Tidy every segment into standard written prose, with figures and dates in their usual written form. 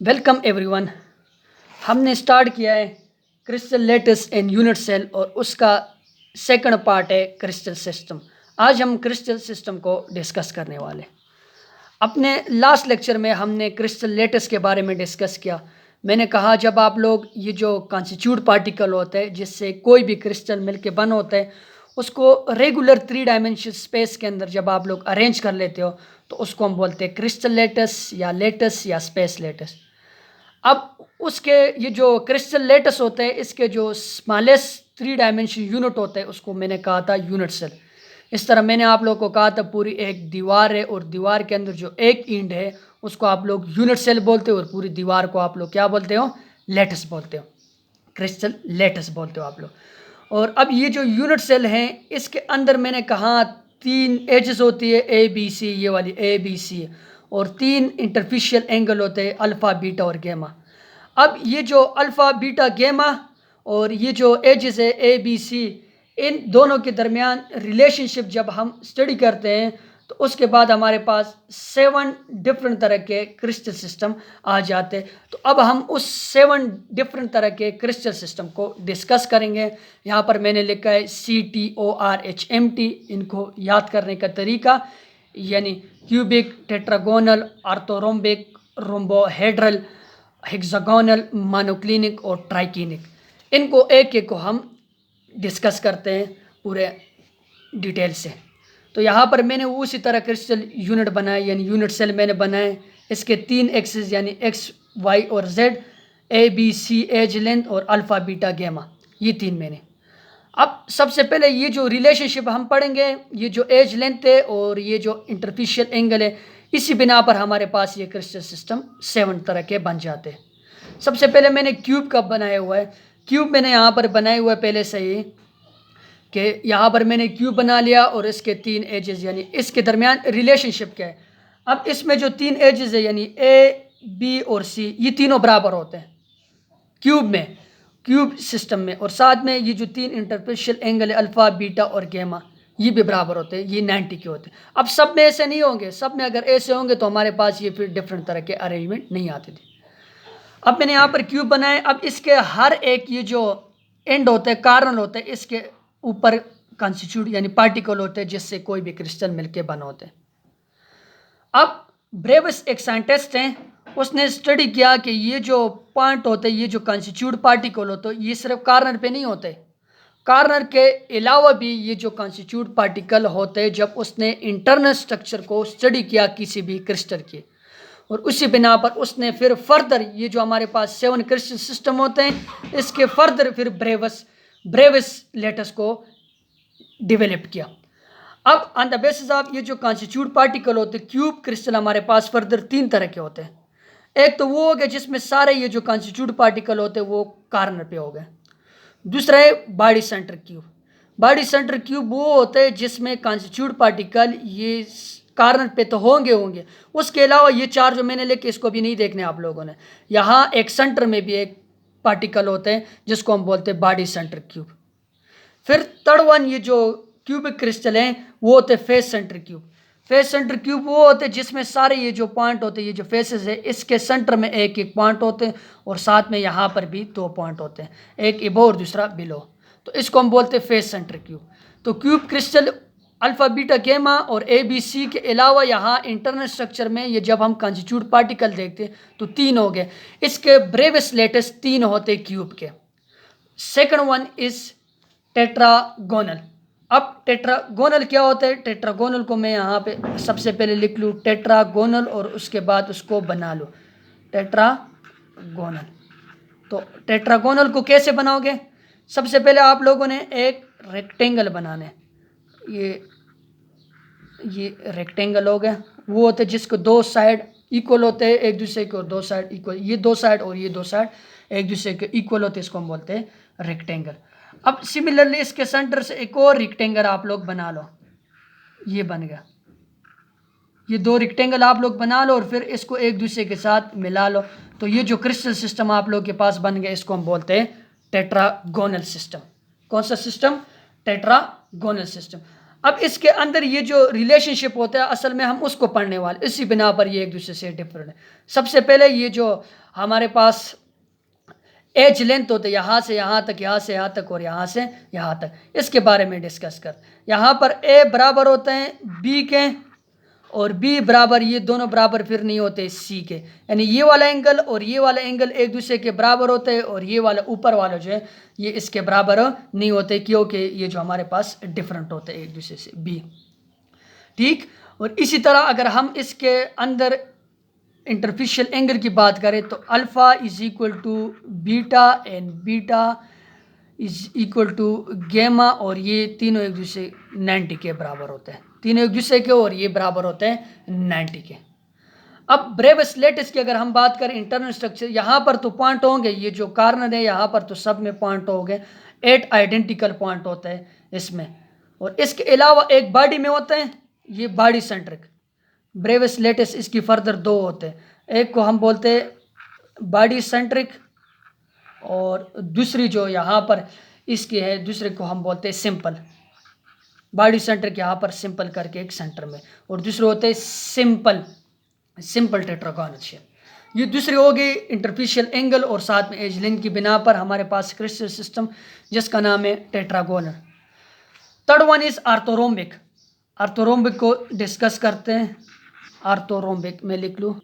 Welcome everyone. हमने start किया है crystal lattice and unit cell और उसका सेकंड पार्ट है क्रिस्टल सिस्टम। आज हम क्रिस्टल सिस्टम को डिस्कस करने वाले। अपने लास्ट लेक्चर में हमने क्रिस्टल लेटिस के बारे में डिस्कस किया। मैंने कहा जब आप लोग ये जो कॉन्स्टिट्यूट पार्टिकल होते हैं जिससे कोई भी क्रिस्टल मिलके बन होते हैं उसको रेगुलर 3 डायमेंशन स्पेस के अंदर जब आप लोग अरेंज कर लेते हो तो उसको हम बोलते हैं क्रिस्टल लेटिस या स्पेस लेटिस। अब उसके ये जो क्रिस्टल लेटिस होते हैं इसके जो स्मॉलेस्ट 3 डायमेंशन यूनिट होते हैं उसको मैंने कहा था यूनिट सेल। इस तरह मैंने आप लोगों को कहा था पूरी एक दीवार है और दीवार के अंदर जो एक इंड है उसको आप लोग यूनिट सेल बोलते हो और पूरी दीवार को आप लोग क्या बोलते हो, लेटिस बोलते हो, क्रिस्टल लेटिस बोलते हो आप लोग। और अब ये जो यूनिट सेल हैं इसके अंदर मैंने कहा 3 एजेस होती है ए बी सी, ये वाली ए बी सी, और 3 इंटरफिशियल एंगल होते हैं अल्फ़ा बीटा और गेमा। अब ये जो अल्फ़ा बीटा गेमा और ये जो एजेस है ए बी सी, इन दोनों के दरमियान रिलेशनशिप जब हम स्टडी करते हैं तो उसके बाद हमारे पास 7 डिफरेंट तरह के क्रिस्टल सिस्टम आ जाते हैं। तो अब हम उस 7 डिफरेंट तरह के क्रिस्टल सिस्टम को डिस्कस करेंगे। यहाँ पर मैंने लिखा है CTORHMT। इनको याद करने का तरीका यानी cubic, tetragonal, orthorhombic, rhombohedral, hexagonal, monoclinic और ट्राइक्लिनिक, इनको एक एक को हम डिस्कस करते हैं पूरे डिटेल से। तो यहाँ पर मैंने उसी तरह क्रिस्टल यूनिट बनाए यानी यूनिट सेल मैंने बनाए। इसके 3 एक्सिस यानी एक्स वाई और Z, A B C edge length और अल्फ़ा बीटा गेमा, ये 3 मैंने। अब सबसे पहले ये जो रिलेशनशिप हम पढ़ेंगे, ये जो एज लेंथ है और ये जो इंटरफिशियल एंगल है, इसी बिना पर हमारे पास ये क्रिस्टल सिस्टम 7 तरह के बन जाते हैं। सबसे पहले मैंने क्यूब का बनाया हुआ है। क्यूब मैंने यहाँ पर बनाया हुआ है पहले से ही कि यहाँ पर मैंने क्यूब बना लिया और इसके 3 एजेस यानी इसके दरमियान रिलेशनशिप क्या है। अब इसमें जो 3 एजेस है यानी ए बी और सी, ये तीनों बराबर होते हैं क्यूब में, क्यूब सिस्टम में। और साथ में ये जो 3 इंटरफिशियल एंगल है अल्फ़ा बीटा और गेमा, ये भी बराबर होते हैं, ये 90 के होते हैं। अब सब में ऐसे नहीं होंगे, सब में अगर ऐसे होंगे तो हमारे पास ये फिर डिफरेंट तरह के अरेंजमेंट नहीं आते थे। अब मैंने यहाँ पर क्यूब बनाए। अब इसके हर एक ये जो एंड होते हैं, कार्नल होते हैं, इसके ऊपर कॉन्स्टिट्यूट यानी पार्टिकल होते हैं जिससे कोई भी क्रिस्टल मिलके बन होते हैं। अब ब्रेविस एक साइंटिस्ट हैं, उसने स्टडी किया कि ये जो पॉइंट होते हैं, ये जो कॉन्स्टिट्यूट पार्टिकल होते हैं, ये सिर्फ कार्नर पे नहीं होते, कार्नर के अलावा भी ये जो कॉन्स्टिट्यूट पार्टिकल होते हैं जब उसने इंटरनल स्ट्रक्चर को स्टडी किया किसी भी क्रिस्टल की, और उसी बिना पर उसने फिर फर्दर ये जो हमारे पास 7 क्रिस्टल सिस्टम होते हैं इसके फर्दर फिर ब्रेविस लेटिस को डेवलप किया। अब ऑन द बेसिस ऑफ ये जो कॉन्स्टिट्यूट पार्टिकल होते हैं क्यूब क्रिस्टल, हमारे पास फर्दर 3 तरह के होते हैं। एक तो वो हो गया जिसमें सारे ये जो कॉन्स्टिट्यूट पार्टिकल होते हैं वो कार्नर पे हो गए। दूसरा है body centre cube. Body centre cube वो होते हैं जिसमें कॉन्स्टिट्यूट पार्टिकल ये कार्नर पे तो होंगे, उसके अलावा ये 4 जो मैंने लिखे इसको भी नहीं देखने आप लोगों ने। यहाँ एक सेंटर में भी एक पार्टिकल होते हैं जिसको हम बोलते हैं बॉडी सेंटर क्यूब। फिर थर्ड वन ये जो क्यूबिक क्रिस्टल हैं वो होते हैं face centre cube. Face centre cube वो होते हैं जिसमें सारे ये जो पॉइंट होते हैं, ये जो फेसेस है इसके सेंटर में एक एक पॉइंट होते हैं और साथ में यहाँ पर भी 2 पॉइंट होते हैं, एक एबो और दूसरा बिलो, तो इसको हम बोलते हैं फेस सेंटर क्यूब। तो क्यूब क्रिस्टल अल्फ़ा बीटा गेमा और ए बी सी के अलावा यहाँ इंटरनल स्ट्रक्चर में ये जब हम कॉन्स्टिट्यूट पार्टिकल देखते हैं तो 3 हो गए। इसके ब्रेविस लेटिस 3 होते क्यूब के। Second one is tetragonal. अब टेट्रागोनल क्या होता है, टेट्रागोनल को मैं यहाँ पे सबसे पहले लिख लूँ टेट्रागोनल और उसके बाद उसको बना लूँ टेट्रागोनल। तो टेट्रागोनल को कैसे बनाओगे, सबसे पहले आप लोगों ने एक रेक्टेंगल बनाना है। ये रेक्टेंगल हो गया, वो होते हैं जिसको 2 साइड इक्वल होते हैं एक दूसरे के और 2 साइड इक्वल, ये 2 साइड और ये 2 साइड एक दूसरे के इक्वल होते हैं, इसको हम बोलते हैं रेक्टेंगल। अब सिमिलरली इसके सेंटर से एक और रेक्टेंगल आप लोग बना लो, ये बन गया। ये 2 रेक्टेंगल आप लोग बना लो और फिर इसको एक दूसरे के साथ मिला लो, तो ये जो क्रिस्टल सिस्टम आप लोग के पास बन गया इसको हम बोलते हैं टेट्रागोनल सिस्टम। कौन सा सिस्टम, टेट्रागोनल सिस्टम। अब इसके अंदर ये जो रिलेशनशिप होता है असल में हम उसको पढ़ने वाले, इसी बिना पर ये एक दूसरे से डिफरेंट है। सबसे पहले ये जो हमारे पास एज लेंथ होते यहाँ से यहाँ तक, यहाँ से यहाँ तक और यहाँ से यहाँ तक, इसके बारे में डिस्कस कर। यहाँ पर ए बराबर होते हैं बी के और बी बराबर, ये दोनों बराबर फिर नहीं होते सी के, यानी ये वाला एंगल और ये वाला एंगल एक दूसरे के बराबर होते हैं और ये वाला ऊपर वाला जो है ये इसके बराबर नहीं होते, क्योंकि ये जो हमारे पास डिफरेंट होते हैं एक दूसरे से बी। ठीक, और इसी तरह अगर हम इसके अंदर इंटरफेशियल एंगल की बात करें तो alpha is equal to beta and beta is equal to gamma, और ये तीनों एक दूसरे 90 के बराबर होते हैं, तीनों एक दूसरे के, और ये बराबर होते हैं 90 के। अब ब्रेविस लेटिस की अगर हम बात करें इंटरनल स्ट्रक्चर, यहाँ पर तो पॉइंट होंगे, ये जो कार्नर है यहाँ पर तो सब में पॉइंट होंगे, 8 आइडेंटिकल पॉइंट होते हैं इसमें, और इसके अलावा एक बॉडी में होते हैं ये बॉडी सेंट्रिक ब्रेविस लेटिस, इसकी फर्दर 2 होते हैं, एक को हम बोलते हैं बॉडी सेंट्रिक और दूसरी जो यहाँ पर इसकी है दूसरे को हम बोलते हैं सिंपल। बॉडी सेंट्रिक यहाँ पर सिंपल करके एक सेंटर में, और दूसरे होते हैं सिंपल टेट्रागोनल शेप। ये दूसरी हो गई इंटरफेशियल एंगल और साथ में एज लेंथ की बिना पर हमारे पास क्रिस्टल सिस्टम जिसका नाम है tetragonal. Third one is orthorhombic. Orthorhombic को डिस्कस करते हैं। आर्थोरोम्बिक में लिख लूँ,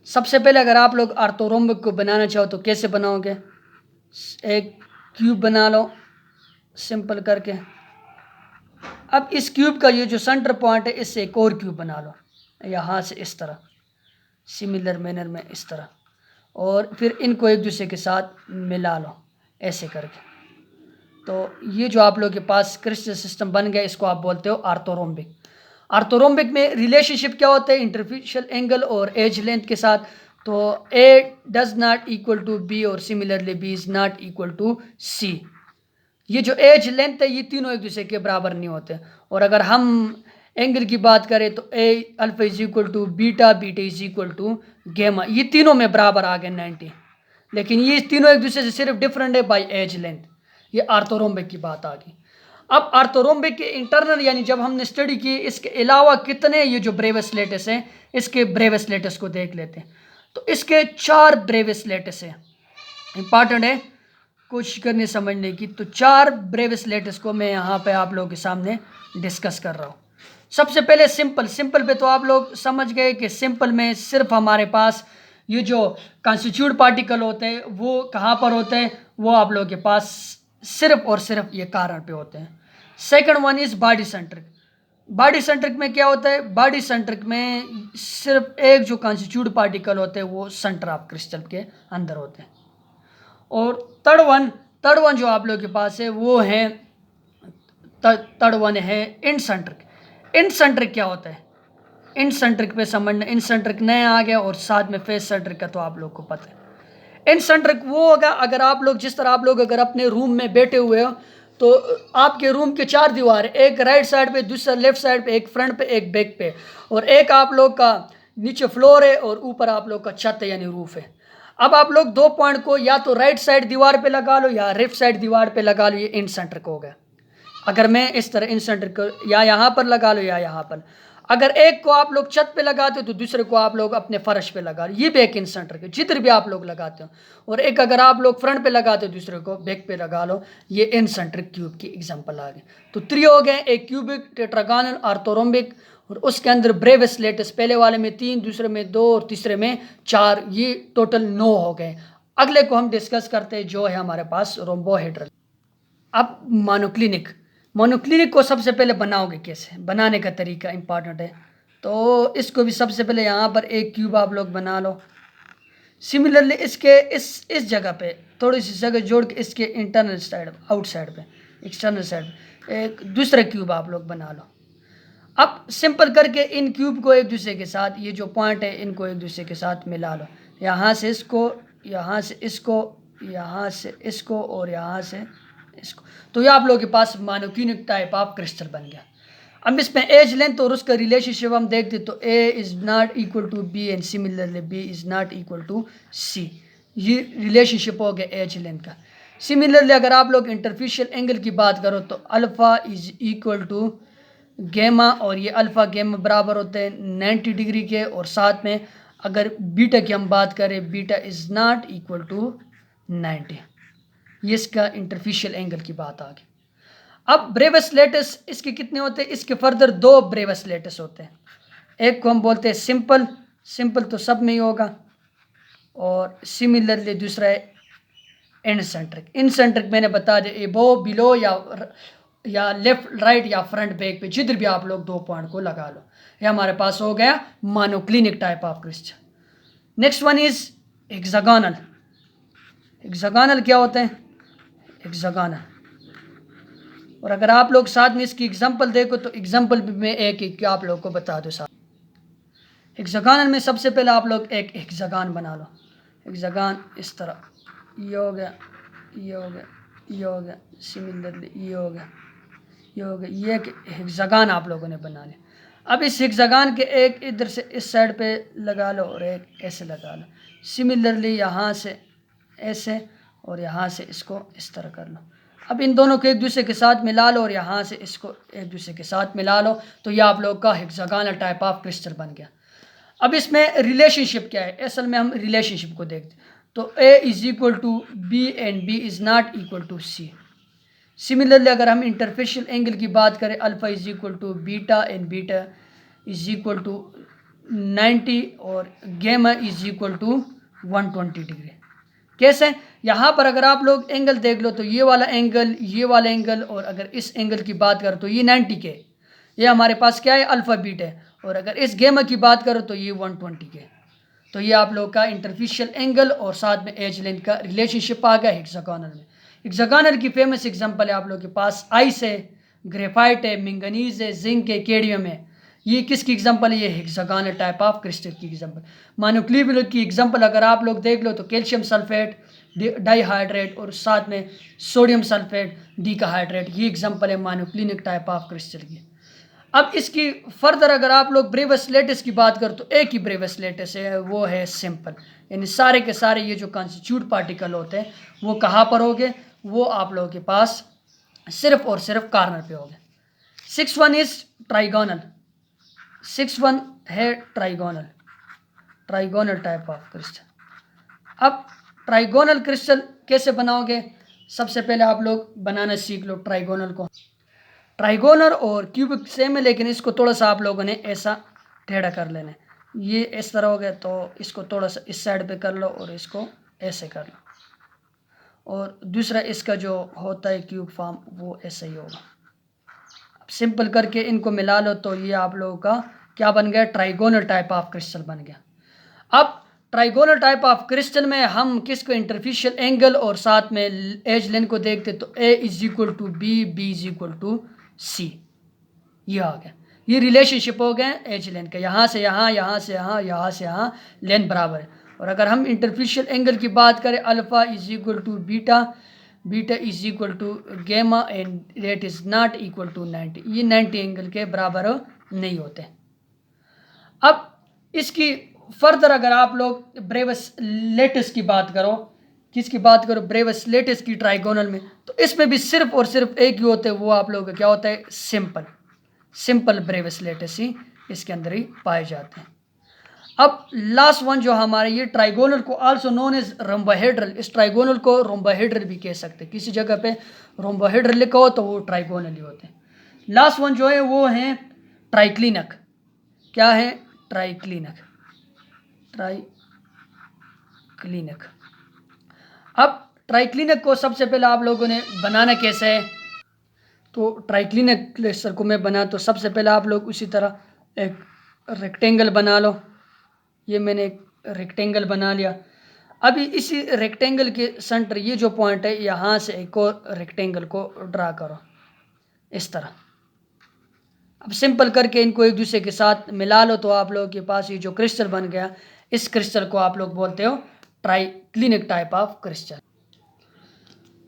सबसे पहले अगर आप लोग आर्थोरोम्बिक को बनाना चाहो तो कैसे बनाओगे, एक क्यूब बना लो सिंपल करके। अब इस क्यूब का ये जो सेंटर पॉइंट है इससे एक और क्यूब बना लो, यहाँ से इस तरह सिमिलर मैनर में इस तरह, और फिर इनको एक दूसरे के साथ मिला लो ऐसे करके। तो ये जो आप लोग के पास क्रिस्टल सिस्टम बन गया, इसको आप बोलते हो आर्थोरोम्बिक। आर्थोरोम्बिक में रिलेशनशिप क्या होता है इंटरफेशियल एंगल और एज लेंथ के साथ, तो a does not equal to b और similarly b is not equal to c. ये जो एज लेंथ है ये तीनों एक दूसरे के बराबर नहीं होते, और अगर हम एंगल की बात करें तो a alpha is equal to beta, beta is equal to gamma, ये तीनों में बराबर आ गए 90, लेकिन ये तीनों एक दूसरे से सिर्फ डिफरेंट है बाय एज लेंथ। ये आर्थोरोम्बिक की बात आ गई। अब आर्थोरोम्बिक के इंटरनल यानी जब हमने स्टडी की इसके अलावा कितने ये जो ब्रेविस लेटिस हैं, इसके ब्रेविस लेटिस को देख लेते हैं। तो इसके 4 ब्रेविस लेटिस हैं, इंपॉर्टेंट है कोशिश करनी समझने की। तो 4 ब्रेविस लेटिस को मैं यहाँ पे आप लोगों के सामने डिस्कस कर रहा हूँ। सबसे पहले सिंपल पे तो आप लोग समझ गए कि सिंपल में सिर्फ हमारे पास ये जो कॉन्स्टिट्यूट पार्टिकल होते हैं वो कहाँ पर होते हैं, वो आप लोगों के पास सिर्फ और सिर्फ ये कारण पे होते हैं। Second one is body centric. Body centric में क्या होता है, बॉडी सेंट्रिक में सिर्फ एक जो कॉन्स्टिट्यूट पार्टिकल होते हैं वो सेंटर ऑफ क्रिस्टल के अंदर होते हैं। और थर्ड वन जो आप लोगों के पास है वो है थर्ड वन है इंसेंट्रिक। इंसेंट्रिक क्या होता है, इंसेंट्रिक पे समझना, इंसेंट्रिक नया आ गया, और साथ में फेस सेंट्रिक का तो आप लोग को पता है। इंसेंट्रिक वो होगा अगर आप लोग जिस तरह आप लोग अगर अपने रूम में बैठे हुए हो तो आपके रूम के 4 दीवार है, एक राइट साइड पे, दूसरा लेफ्ट साइड पे, एक फ्रंट पे, एक बैक पे, और एक आप लोग का नीचे फ्लोर है और ऊपर आप लोग का छत है यानी रूफ है। अब आप लोग 2 पॉइंट को या तो राइट साइड दीवार पे लगा लो या लेफ्ट साइड दीवार पे लगा लो, ये इंसेंट्रिक हो गया। अगर मैं इस तरह इंसेंट्रिक को या यहाँ पर लगा लो या यहाँ पर, अगर एक को आप लोग छत पे लगाते हो तो दूसरे को आप लोग अपने फर्श पे लगा लो, ये भी एक इंसेंट्रिक है, जिधर भी आप लोग लगाते हो। और एक अगर आप लोग फ्रंट पे लगाते हो दूसरे को बैक पे लगा लो, ये इंसेंट्रिक क्यूब की एग्जांपल आ गई। तो 3 हो गए, एक क्यूबिक, टेट्रागोनल, आर्थोरोम्बिक, और उसके अंदर ब्रेविस लेटिस, पहले वाले में 3, दूसरे में 2 और तीसरे में 4, ये टोटल 9 हो गए। अगले को हम डिस्कस करते हैं जो है हमारे पास रोम्बोहेड्रल। अब मोनोक्लिनिक को सबसे पहले बनाओगे कैसे, बनाने का तरीका इंपॉर्टेंट है। तो इसको भी सबसे पहले यहाँ पर एक क्यूब आप लोग बना लो। सिमिलरली इसके इस जगह पे थोड़ी सी जगह जोड़ के इसके इंटरनल साइड, आउटसाइड पे, एक्सटर्नल साइड एक दूसरा क्यूब आप लोग बना लो। अब सिंपल करके इन क्यूब को एक दूसरे के साथ, ये जो पॉइंट है इनको एक दूसरे के साथ मिला लो, यहाँ से इसको, यहाँ से इसको, यहाँ से इसको और यहाँ से इसको। तो ये आप लोगों के पास मोनोक्लिनिक टाइप ऑफ क्रिस्टल बन गया। अब इसमें एज लेंथ और उसका रिलेशनशिप हम देखते तो a is not equal to B and similarly b is not equal to c, ये रिलेशनशिप हो गया एज लेंथ का। सिमिलरली अगर आप लोग इंटरफेशियल एंगल की बात करो तो alpha is equal to gamma, और ये अल्फ़ा गेमा बराबर होते हैं 90 डिग्री के, और साथ में अगर बीटा की हम बात करें, beta is not equal to 90। ये इसका इंटरफेशियल एंगल की बात आ गई। अब ब्रेवस लेटस इसके कितने होते हैं? इसके फर्दर 2 ब्रेवस लेटस होते हैं। एक को हम बोलते हैं सिंपल, सिंपल तो सब में ही होगा, और सिमिलरली दूसरा है इनसेंट्रिक। इनसेंट्रिक मैंने बता दिया, एबो बिलो या लेफ्ट राइट या फ्रंट बैक पे जिधर भी आप लोग 2 पॉइंट को लगा लो। ये हमारे पास हो गया monoclinic type of crystal. Next one is hexagonal. Hexagonal क्या होते हैं? हेक्सागोनल, और अगर आप लोग साथ में इसकी एग्जांपल देखो तो एग्जांपल भी मैं एक आप लोग को बता दूँ साथ। हेक्सागोनल में सबसे पहले आप लोग एक हेक्सागन बना लो। हेक्सागन इस तरह, ये हो गया, ये हो गया, ये हो गया, सिमिलरली ये हो गया, ये हो गया। ये एक हेक्सागन आप लोगों ने बना लिया। अब इस हेक्सागन के एक इधर से इस साइड पे लगा लो और एक ऐसे लगा लो। सिमिलरली यहाँ से ऐसे और यहाँ से इसको इस तरह कर लो। अब इन दोनों को एक दूसरे के साथ मिला लो और यहाँ से इसको एक दूसरे के साथ मिला लो, तो ये आप लोग का हेक्सागोनल टाइप ऑफ क्रिस्टल बन गया। अब इसमें रिलेशनशिप क्या है? असल में हम रिलेशनशिप को देखते हैं। तो A is equal to B and B is not equal to C. Similarly अगर हम इंटरफेशियल एंगल की बात करें, alpha is equal to beta and beta is equal to 90 और गेमा इज इक्वल टू 120 डिग्री। कैसे? यहाँ पर अगर आप लोग एंगल देख लो तो ये वाला एंगल, ये वाला एंगल, और अगर इस एंगल की बात करें तो ये 90 के, ये हमारे पास क्या है? अल्फ़ा बीटा है। और अगर इस गेमा की बात करो तो ये 120 के। तो ये आप लोग का इंटरफेशियल एंगल और साथ में एज लेंथ का रिलेशनशिप आ गया हेक्सागोनल में। हेक्सागोनल की फेमस एग्जांपल है आप लोग के पास आइस है, ग्रेफाइट है, मैंगनीज है, जिंक है, केडियम है। ये किसकी एग्जांपल है? ये हेक्सागोनल टाइप ऑफ क्रिस्टल की एग्जांपल। मोनोक्लिनिक की एग्जांपल अगर आप लोग देख लो तो कैल्शियम सल्फेट डाइहाइड्रेट और साथ में सोडियम सल्फेट डीकाहाइड्रेट, ये एग्जांपल है मोनोक्लिनिक टाइप ऑफ क्रिस्टल की। अब इसकी फर्दर अगर आप लोग ब्रेवस लेटस की बात करो तो एक ही ब्रेवस लेटस है, वो है सिंपल। यानी सारे के सारे ये जो कॉन्स्टिट्यूट पार्टिकल होते हैं वो कहाँ पर होंगे? वो आप लोगों के पास सिर्फ और सिर्फ कॉर्नर पे होंगे। 6 वन इज ट्राइगोनल। 6 वन है trigonal, trigonal type of crystal. अब ट्राइगोनल क्रिस्टल कैसे बनाओगे? सबसे पहले आप लोग बनाना सीख लो ट्राइगोनल को। ट्राइगोनल और क्यूबिक सेम है, लेकिन इसको थोड़ा सा आप लोगों ने ऐसा टेढ़ा कर लेना है। ये इस तरह हो गया तो इसको थोड़ा सा इस साइड पे कर लो और इसको ऐसे कर लो, और दूसरा इसका जो होता है क्यूब फॉर्म वो ऐसे ही होगा। अब सिंपल करके इनको मिला लो तो ये आप लोगों का क्या बन गया? ट्राइगोनल टाइप ऑफ क्रिस्टल बन गया। अब ट्राइगोनल टाइप ऑफ क्रिस्टल में हम किसको इंटरफेशियल एंगल और साथ में एज लेंथ को देखते तो A is equal to B, b is equal to c. ये आ गया, ये रिलेशनशिप हो गए एज लेंथ का। यहाँ से यहाँ, यहाँ से यहाँ, यहाँ से यहाँ लेंथ बराबर है। और अगर हम इंटरफेशियल एंगल की बात करें, alpha is equal to beta, beta is equal to gamma and rate is not equal to 90। ये 90 एंगल के बराबर नहीं होते। अब इसकी फर्दर अगर आप लोग ब्रेवस लेटस की बात करो, किसकी बात करो? ब्रेवस लेटस की ट्राइगोनल में, तो इसमें भी सिर्फ और सिर्फ एक ही होते हैं, वो आप लोगों का क्या होता है? सिंपल। सिंपल ब्रेवस लेटस ही इसके अंदर ही पाए जाते हैं। अब लास्ट वन जो हमारे ये ट्राइगोनल को आल्सो नोन एज रोम्बोहेड्रल, इस ट्राइगोनल को रोम्बोहेड्रल भी कह सकते हैं। किसी जगह पे रोम्बोहेड्रल लिखा हो तो वो ट्राइगोनल ही होते हैं। लास्ट वन जो है वो है ट्राइक्लिनक। क्या है? ट्राइक्लिनक, ट्राइक्लिनक। अब ट्राइक्लिनक को सबसे पहले आप लोगों ने बनाना कैसे है? तो ट्राइक्लिनक क्लस्टर को मैं बना तो सबसे पहले आप लोग उसी तरह एक रेक्टेंगल बना लो। ये मैंने एक रेक्टेंगल बना लिया। अभी इसी रेक्टेंगल के सेंटर ये जो पॉइंट है, यहाँ से एक और रेक्टेंगल को ड्रा करो इस तरह। अब सिंपल करके इनको एक दूसरे के साथ मिला लो तो आप लोगों के पास ये जो क्रिस्टल बन गया, इस क्रिस्टल को आप लोग बोलते हो ट्राइक्लिनिक टाइप ऑफ क्रिस्टल।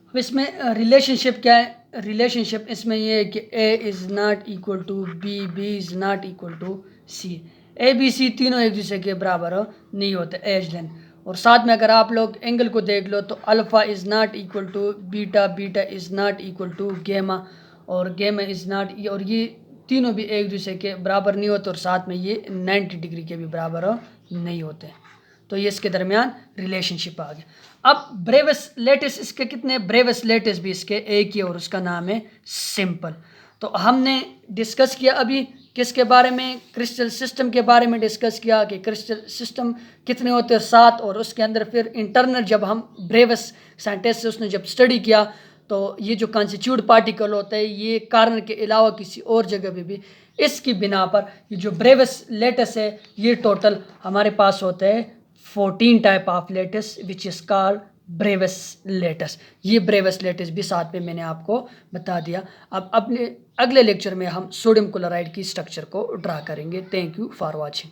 अब इसमें रिलेशनशिप क्या है? रिलेशनशिप इसमें ये है कि A is not equal to B, B is not equal to C. A B C तीनों एक दूसरे के बराबर नहीं होते एज लेंथ। और साथ में अगर आप लोग एंगल को देख लो तो alpha is not equal to beta, beta is not equal to gamma, और गेमा इज़ नॉट, और ये तीनों भी एक दूसरे के बराबर नहीं होते और साथ में ये 90 डिग्री के भी बराबर नहीं होते। तो ये इसके दरमियान रिलेशनशिप आ गया। अब ब्रेविस लेटिस, इसके कितने ब्रेविस लेटिस भी इसके एक ही, और उसका नाम है सिंपल। तो हमने डिस्कस किया अभी किसके बारे में, क्रिस्टल सिस्टम के बारे में डिस्कस किया कि क्रिस्टल सिस्टम कितने होते हैं, 7। और उसके अंदर फिर इंटरनल जब हम ब्रेविस साइंटिस्ट से उसने जब स्टडी किया तो ये जो कॉन्स्टिट्यूट पार्टिकल होता है ये कार्बन के अलावा किसी और जगह पे भी, इसकी बिना पर ये जो ब्रेविस लेटिस है ये टोटल हमारे पास होता है 14 type of lattice which is called Bravais lattice. ये ब्रेविस लेटिस भी साथ में मैंने आपको बता दिया। अब अपने अगले लेक्चर में हम सोडियम क्लोराइड की स्ट्रक्चर को ड्रा करेंगे। Thank you for watching.